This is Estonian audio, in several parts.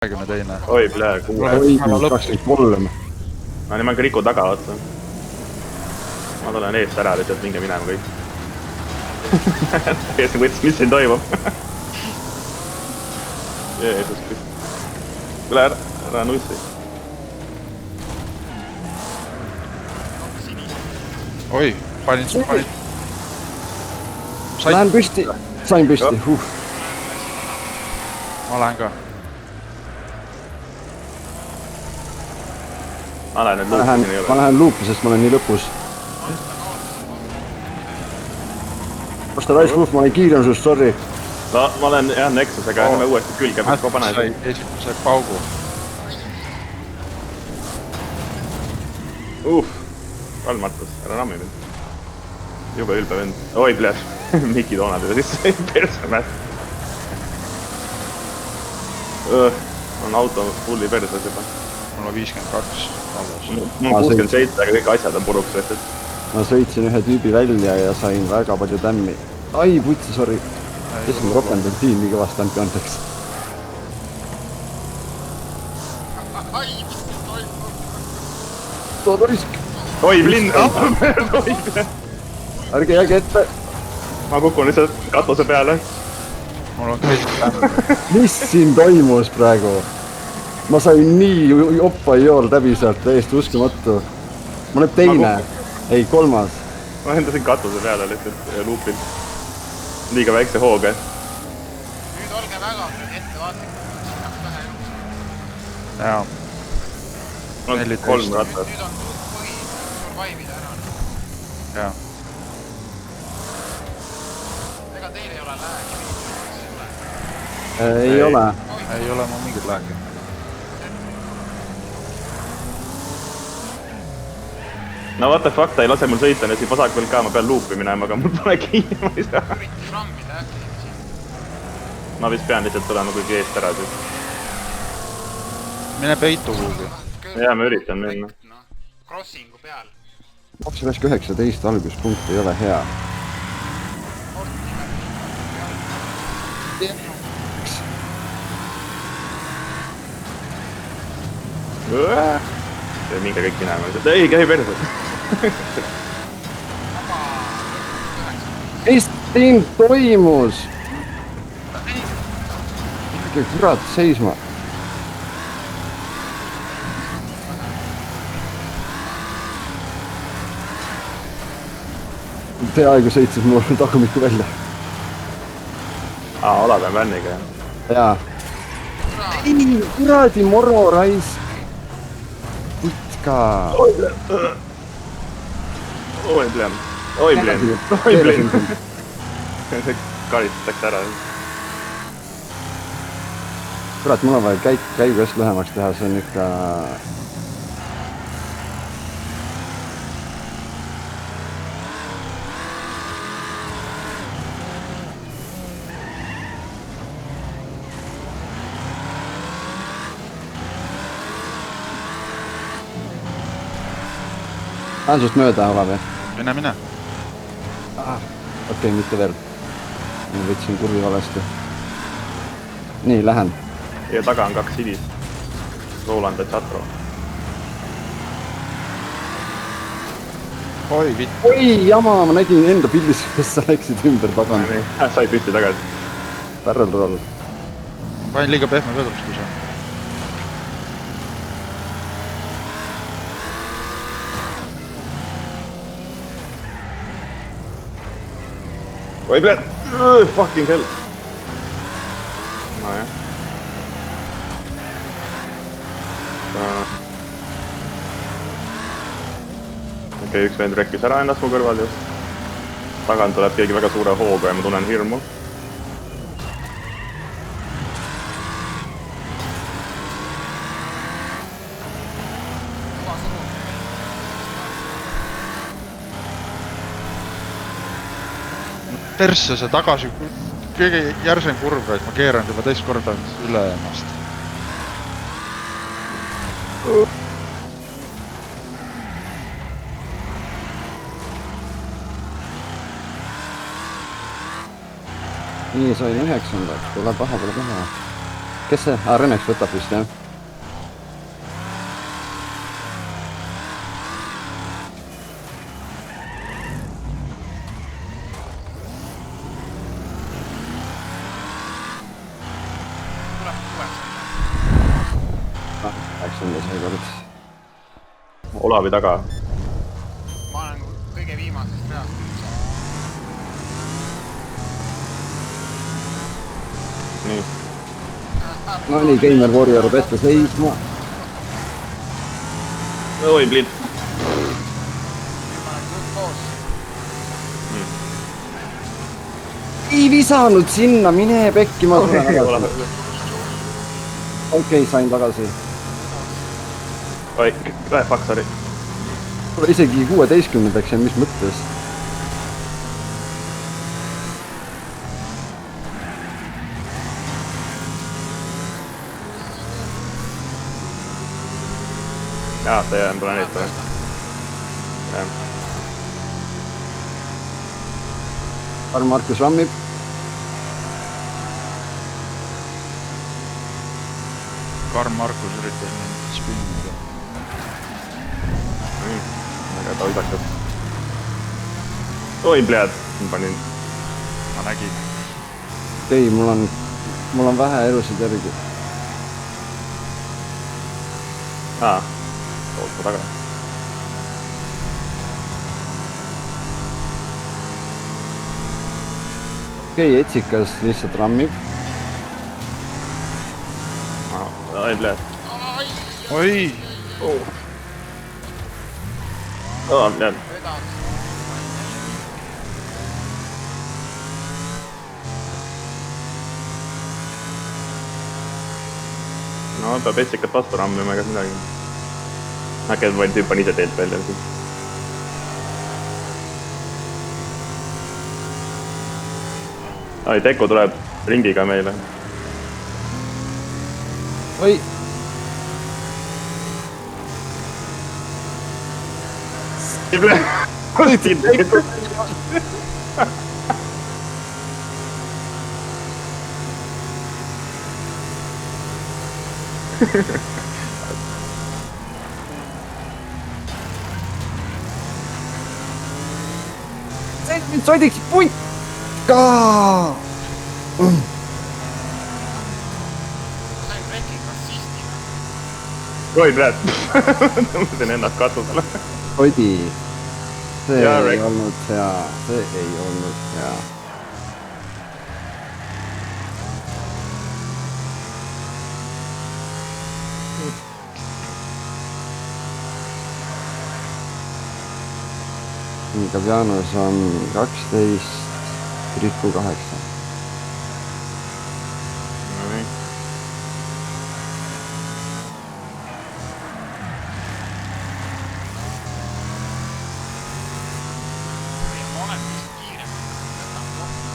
teine. Oi, plää, 23. No nii, ma ikka riku taga, vaata. Ma tulen eest ära, lihtsalt minge minema kõik. Ees mõtles, mis siin toimub. Jeesus Krist. Tule ära nussi. Oi, panin. Lähen püsti. Sain püsti. Ma lähen ka. Ma lähen luupi, sest ma olen nii lõpus. Osta Rice Wolf, ma olen kiirem sust, sorry. No, ma olen jah Nexusega, me uuesti külge, peaks ko pane. Sai esimese paugu. Kalmatus, ära rammi mind. Jube ülbe vend. Oi, plääs. Miki toonad üle sisse. Perse mätt. On auto fulli perses juba. Mul on 52. Mul on 67, aga kõik asjad on puruks võetud. Ma sõitsin ühe tüübi välja ja sain väga palju tämmi. Ai, putsi, sorry. Kes on rohkem bentiin nii kõvast tämpi antaks? Tood risk! Oi, blind! Ärge jääge ette! Ma kukun lihtsalt katuse peale. Mul on kõik. Mis siin toimus praegu? Ma sain nii oppa jool läbi sealt, täiesti uskumatu. Ma nüüd teine. Ei, kolmas. Ma endasin katuse peale lihtsalt luupilt. Liiga väikse hooga. Nüüd olge väga ettevaatlikud. Jaa. On 3 rattas. Nüüd on põhi survive'ida ära. Jaa. Ega teil ei ole läägi. Ei ole. Ei ole mul mingit lääki. No what the fuck, ta ei lase mul sõita, nüüd siin vasakul ka, ma pean luupi minema, aga mul pole kiire, ma ei saa. Üritis rammida äkki. Ma vist pean lihtsalt tulema kuigi eest ära siis. Mine peitu kuhugi. Jaa, ma üritan minna. Crossingu peal. 2-19 alguspunkt ei ole hea. Minge kõik minema. Ei, käi perses. Mis siin toimus? Ikkagi kurat seisma. Peaaegu sõitsid mul tagumikku välja. Olav on vänniga, jah. Jaa. Ei, kuradi moro raisk. Putka. Oi, plem. Karistatakse ära. Kurat, mul on vaja käigu hästi lühemaks teha, see on ikka... Lähen sust mööda, Olav, jah? Mine. Okei, mitte veel. Ma võtsin kurvi valesti. Nii, lähen. Ja taga on 2 sidist. Roland ja Chatro. Oi, vitt. Oi, jama, ma nägin enda pildis, kes sa läksid ümber tagant. Sai püsti tagasi. Barrel roll. Panin liiga pehme vedruks, kui see. Oi, pled! Fucking hell! No jah. Okei, üks vend rekkis ära ennast mu kõrval just. Tagant tuleb keegi väga suure hooga ja ma tunnen hirmu. Persse see tagasi, kõige järsem kurv, et ma keeran juba teist korda üle ennast. Nii, sain 9. Pole paha, pole paha. kes see? Renex võtab vist jah. tuleb kuues. Läks enda seekord. Olavi taga. Ma olen kõige viimasest reast. Nii. No nii, Gamer Warrior pette seisma. Oi, pliit. Ma olen kõik koos. Ei visanud sinna, mine pekki, ma tulen tagasi. Okei, sain tagasi. Oi, fuck, sorry. Pole isegi 16-ndaks ja mis mõttes? Jaa, see on planeet. Karl Markus rammib. Karl Markus üritas mind spinnida. Väga toidakas. Oi, pljad. Ma panin. Ma nägin. Ei, mul on vähe elusid järgi. Toolt ma taga. Okei, etsikas lihtsalt rammib. Oi, pljad. Oi! Pljad. Vedaks. No, peab etsikat vastu rammima, ega midagi. Äkki ma hüppan ise teelt välja. Ai, Teko tuleb ringiga meile. Oi! Nüüd soidiks punt ka! Sain wrecking assisti. Oi, pljad. Tõmbasin ennast katusele. Odi, see Jaa, ei Rick. olnud hea, see ei olnud hea. Nii, Gabjanos on 12, Triku 8. Ma olen vist kiirem. Võtan kokku.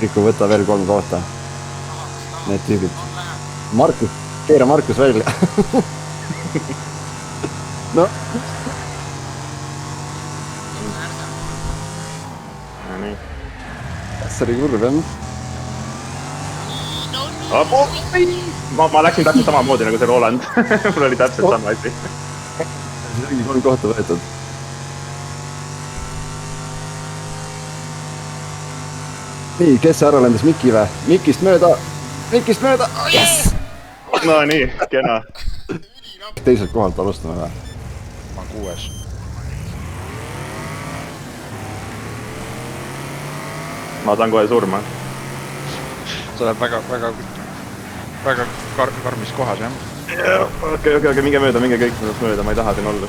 Triku võta veel 3 kohta, need tüübid. On läheb. Markus, keera Markus välja. No, Nii. see oli kurb jah. Ma läksin täpselt samamoodi nagu see Roland. Mul oli täpselt sama asi. Siis ongi 3 kohta võetud. Nii, kes ära lendas Miki või? Mikist mööda! Mikist mööda! Yes! No nii, kena. Teiselt kohalt alustame või? Ma olen 6. Ma saan kohe surma. sa oled väga karmis kohas, jah? Okei, minge mööda, minge kõik minust mööda, ma ei taha siin olla.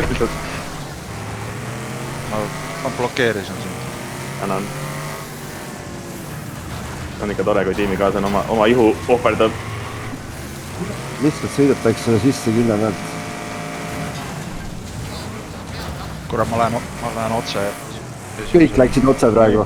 Lihtsalt Ma blokeerisin sind. tänan. On ikka tore, kui tiimikaaslane oma ihu ohverdab. Lihtsalt sõidetakse sisse külje pealt. kuule, ma lähen otse. kõik läksid otse praegu.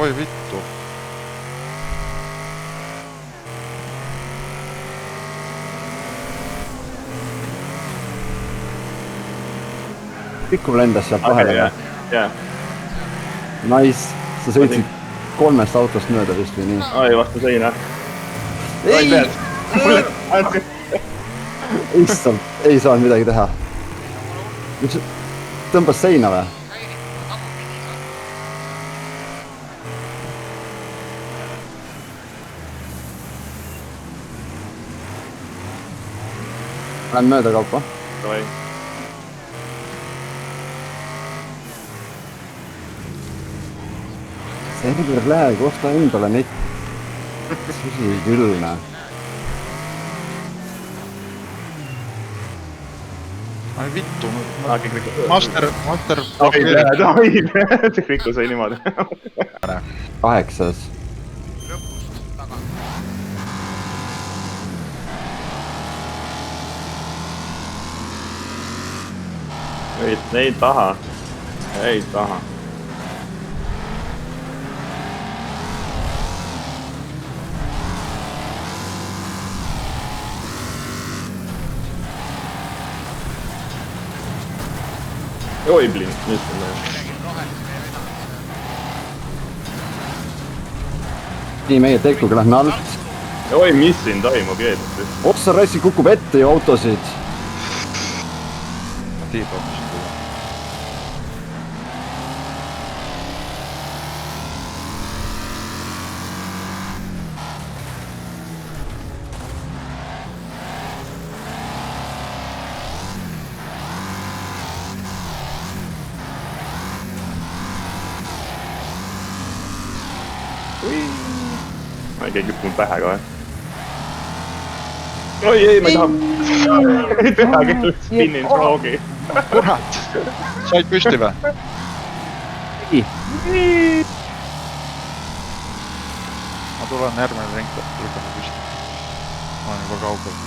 Oi vittu. Pikku lendas sealt vahele. Jaa. Nice, sa sõitsid 3 autost mööda vist või nii? Ai, vastu seina. Ei! Issand, ei saanud midagi teha. Tõmbas seina või? Lähen mööda kaupa. Davai. Server lag, osta endale net. Susi küll, näe. Ai vittu. Kõik rikkus. Master. Kõik rikkus sai niimoodi. 8. lõpus taga. Ei taha. Ei taha. Oi, blin, nüüd on näe. nii meie tekkuga lähme alt. Oi, mis siin toimub jeesus? Ossa rassi kukub ette ju autosid. Tiibab. Ma ei keegi hüppunud pähe kohe. Oi, ei, ma ei taha. Ei teha küll spinning frog'i. Kurat. Said püsti või? Ei. Ma tulen järgmine ring, lükkame püsti. Ma olen juba kaugel.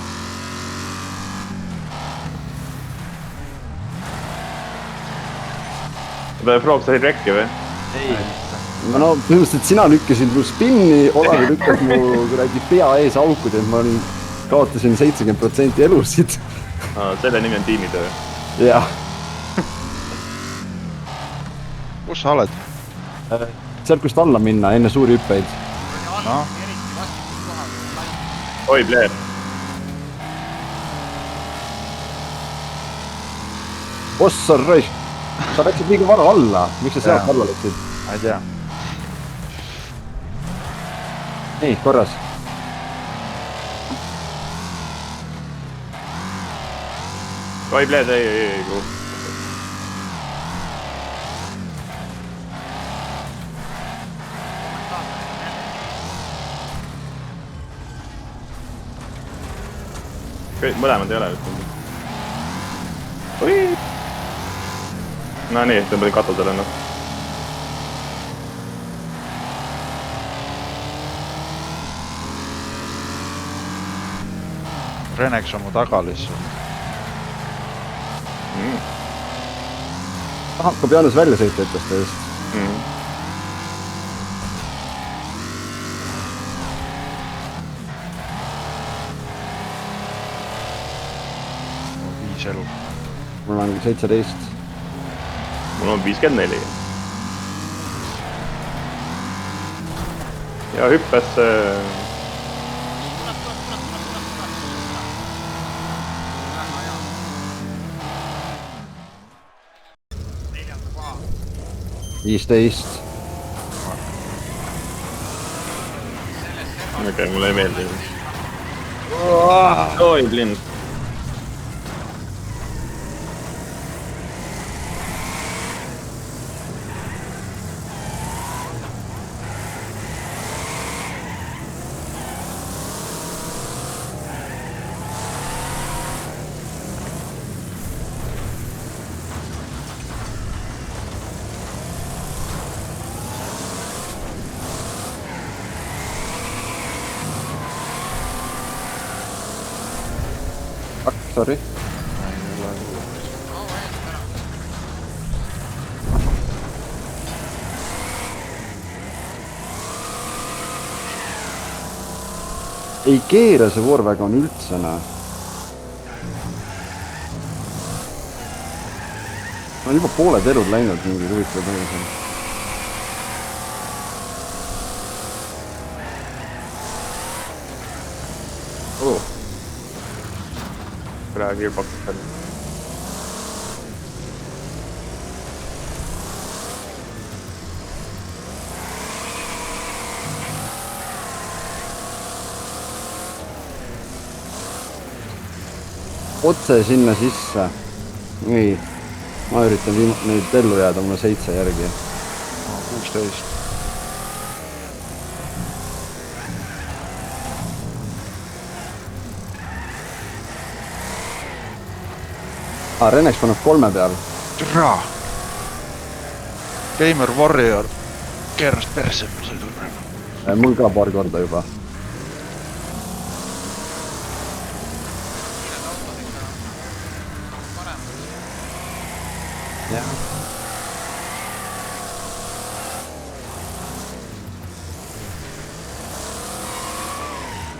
Frog sai rekki või? no põhimõtteliselt sina lükkasid mu spinni, Olavi lükkas mu kuradi pea ees auku, et ma kaotasin 70% elusid. Selle nimi on tiimitöö. jah. Kus sa oled? sealt, kust alla minna, enne suuri hüppeid. No. Oi, Blair. Ossa raisk. Sa läksid liiga vara alla. Miks sa sealt alla läksid? Ma ei tea. Nii, korras. Oi, Blair, ei. Mõlemad ei ole ütleme. Oi! No nii, tõmbasin katusele ennast. Reneks on mu taga lihtsalt. hakkab Jaanus välja sõita, ütles ta just. Elu. Mul on 17. Mul on 54. Ja hüppes... Viisteist. Okei, mulle ei meeldi. Oi, blind. Sorry. kaua eest ära. Ei keera see Warwagon üldse, noh. On juba pooled elud läinud mingi huvitav põhjusel. praegu gearbox'ist peal. Otse sinna sisse. Nii. Ma üritan nüüd ellu jääda, mul on 7 järgi. 16. Renex paneb 3 peal. Türa! Gamer Warrior keeras perse mul sõidul praegu. Mul ka paar korda juba. Need autod ikka paremad. Jah.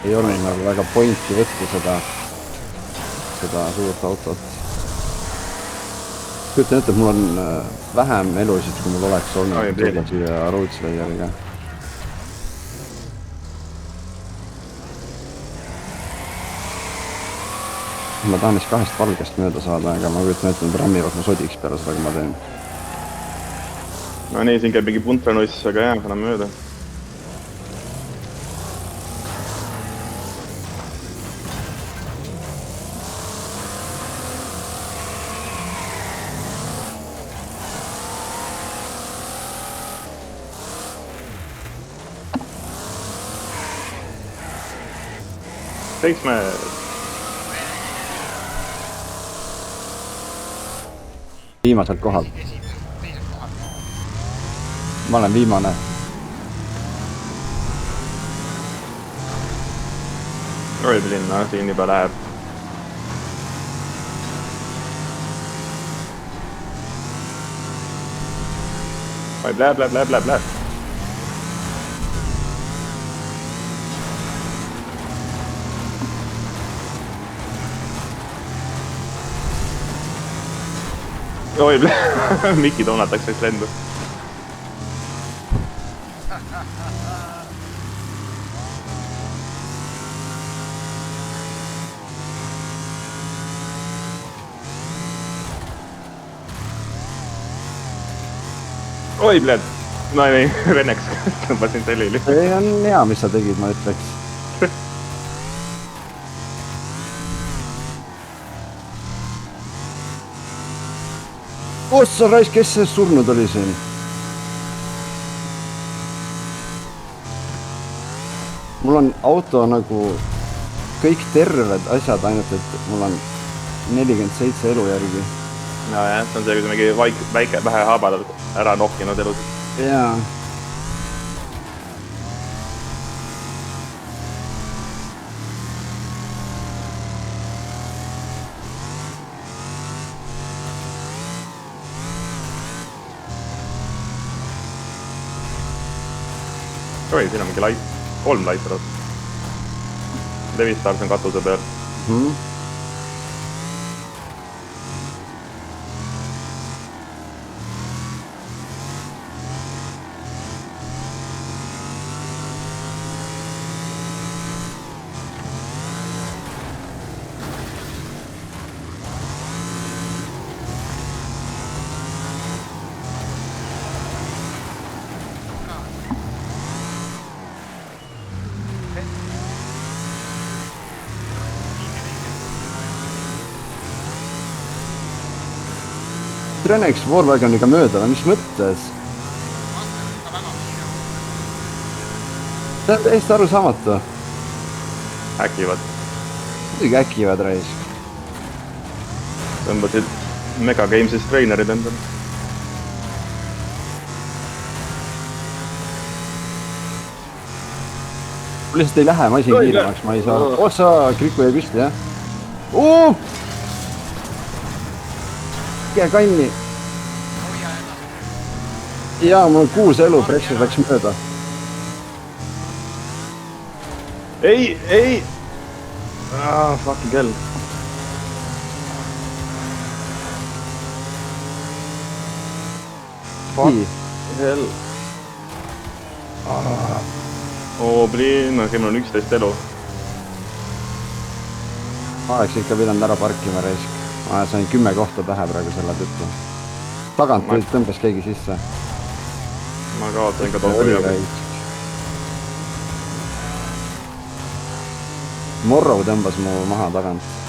Ei olnud nagu väga pointi võtta seda suurt autot. Kujutan ette, et mul on vähem elusid, kui mul oleks olnud siia Roadslayer-iga. Ma tahan neist 2 valgest mööda saada, aga ma kujutan ette, et rammivad mu sodiks peale seda, kui ma teen. No nii, siin käib mingi puntranuss, aga jah, enam mööda. Teiks me... Viimaselt kohal. Teisel kohal. Ma olen viimane. Oi, linna, siin juba läheb. Oi, läheb. Oi, Miki toonatakse üks lendu. Oi, bled. No ei, Renex tõmbasin sellili. See on hea, mis sa tegid, ma ütleks. Ossa raisk, kes see surnud oli siin? Mul on auto nagu kõik terved asjad, ainult et mul on 47 elu järgi. No jah, see on see, kui mingi väike vähe haabadad ära nokkinud elus. Jaa. Oi, siin on mingi lait, 3 laitrat. Levistars on katuse peal. Renex Warwagoniga mööda, mis mõttes? Master on ka väga kiire. See on täiesti arusaamatu. Äkivad. Muidugi äkivad raisk. Tõmbasid Mega Games'ist trainerid endale. Mul lihtsalt ei lähe masin kiiremaks, ma ei saa. Ossa, kriku jäi püsti, jah? kanni. hoia ennast . jaa, mul on 6 elu, pressure läks mööda. ei. Fucking hell. nii, Hell. Blin, aga mul on 11 elu. ma oleks ikka pidanud ära parkima raisk. ma sain 10 kohta pähe praegu selle tõttu. tagant tõmbas keegi sisse. Ma kaotan ka tohku. Morrow tõmbas mu maha tagant.